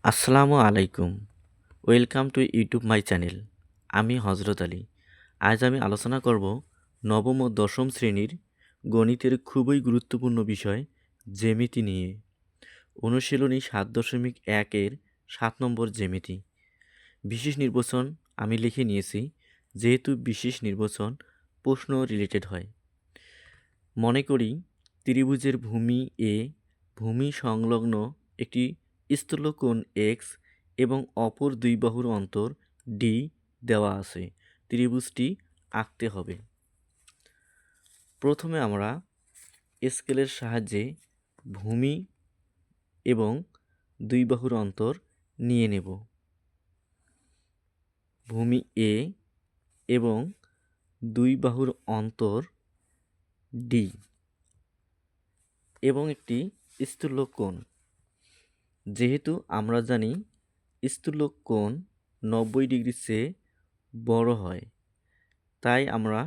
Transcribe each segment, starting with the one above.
আসসালামু আলাইকুম। Welcome to YouTube my channel. আমি হজরত আলী। আজ আমি আলোচনা করব নবম ও দশম শ্রেণীর গণিতের খুবই গুরুত্বপূর্ণ বিষয় জ্যামিতি নিয়ে। অনুশীলনী ৭.১-এর ৭ নম্বর জ্যামিতি। বিশেষ নির্বাচন আমি লিখে নিয়েছি, যেহেতু বিশেষ নির্বাচন প্রশ্ন রিলেটেড হয়। মনে করি ত্রিভুজের ভূমি এ, ভূমি সংলগ্ন একটি স্থূলকোণ এক্স এবং অপর দুই বাহুর অন্তর ডি দেওয়া আছে। ত্রিভুজটি আঁকতে হবে। প্রথমে আমরা স্কেলের সাহায্যে ভূমি এবং দুই বাহুর অন্তর নিয়ে নেব। ভূমি এ এবং দুই বাহুর অন্তর ডি এবং একটি স্থূলকোণ। যেহেতু আমরা জানি স্থূলকোণ 90 ডিগ্রির চেয়ে বড় হয়, তাই আমরা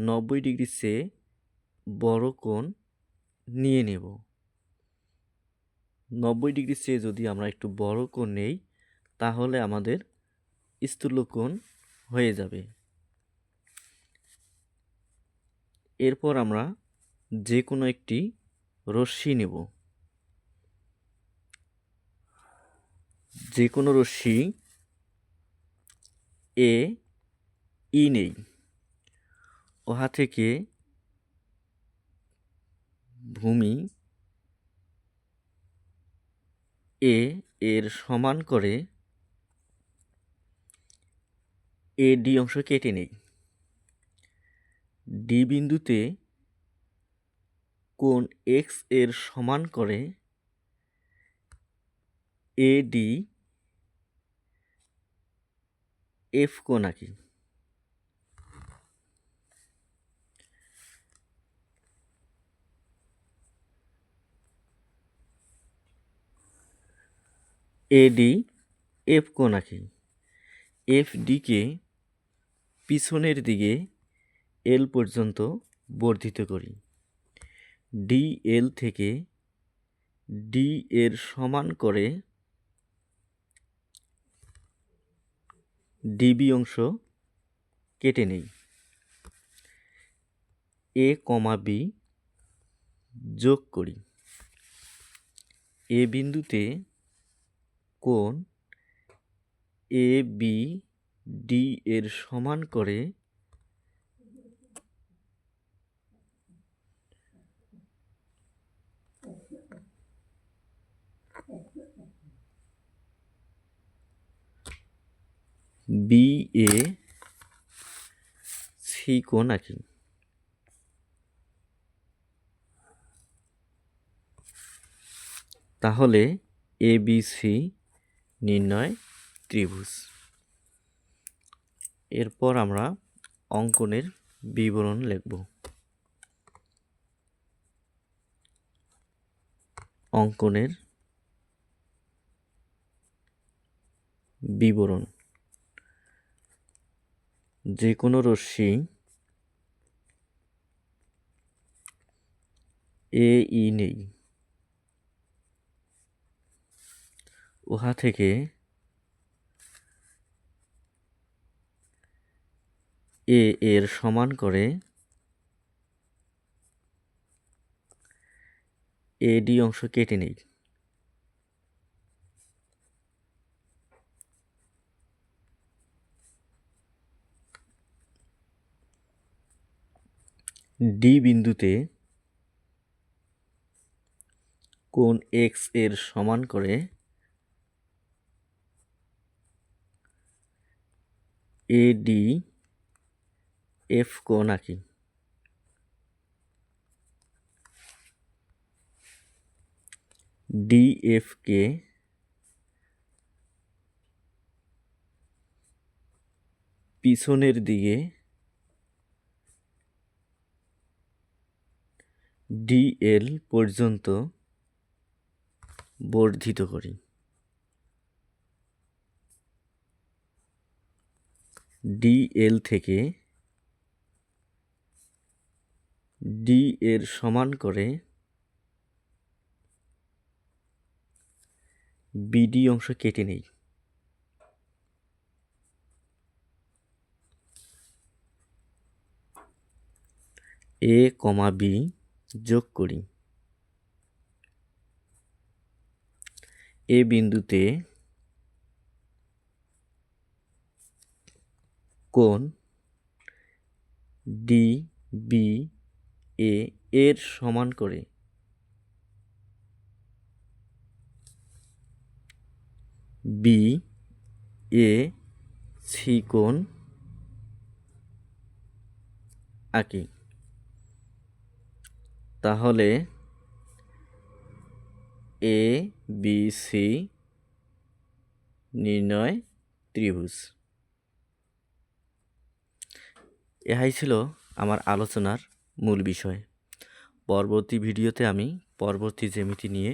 90 ডিগ্রির চেয়ে বড় কোণ নিয়ে নেব। 90 ডিগ্রির চেয়ে যদি আমরা একটু বড় কোণ নেই, তাহলে আমাদের স্থূলকোণ হয়ে যাবে। এরপর আমরা যে কোনো একটি রশ্মি নেব। যে কোনো রশ্মি এ ই নেই, উহা থেকে ভূমি এ এর সমান করে এ ডি অংশ কেটে নেই। ডি বিন্দুতে কোণ এক্স এর সমান করে এ ডি এফ কোণ আঁকি। এডি এফ কোণ আঁকি। এফ ডিকে পিছনের দিকে এল পর্যন্ত বর্ধিত করি। ডি এল থেকে ডি এর সমান করে ডিবি অংশ কেটে নেই। এ কমা বি যোগ করি। এ বিন্দুতে কোণ এ বি ডি এর সমান করে বি এ সি কোণ আঁকি। তাহলে এ বি সি নির্ণয় ত্রিভুজ। এরপর আমরা অঙ্কনের বিবরণ লিখব। অঙ্কনের বিবরণ: যে কোনো রশ্মি এ ই নেই, উহা থেকে এ এর সমান করে এডি অংশ কেটে নেই। ডি বিন্দুতে কোণ এক্স এর সমান করে এডি এফ কোণ আঁকি। ডি এফ কে পিছনের দিকে ডি এল পর্যন্ত বর্ধিত করি। ডি এল থেকে ডি এর সমান করে বিডি অংশ কেটে নেই। এ কমা বি যোগ করি। এ বিন্দুতে কোণ ডি বি এ এর সমান করে বি এ সি কোণ আঁকি। তাহলে এ বি সি নির্ণয় ত্রিভুজ। এহাই ছিল আমার আলোচনার মূল বিষয়। পরবর্তী ভিডিওতে আমি পরবর্তী জ্যামিতি নিয়ে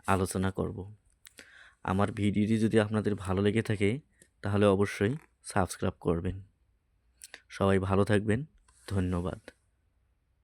আলোচনা করব। আমার ভিডিওটি যদি আপনাদের ভালো লেগে থাকে তাহলে অবশ্যই সাবস্ক্রাইব করবেন। সবাই ভালো থাকবেন। ধন্যবাদ।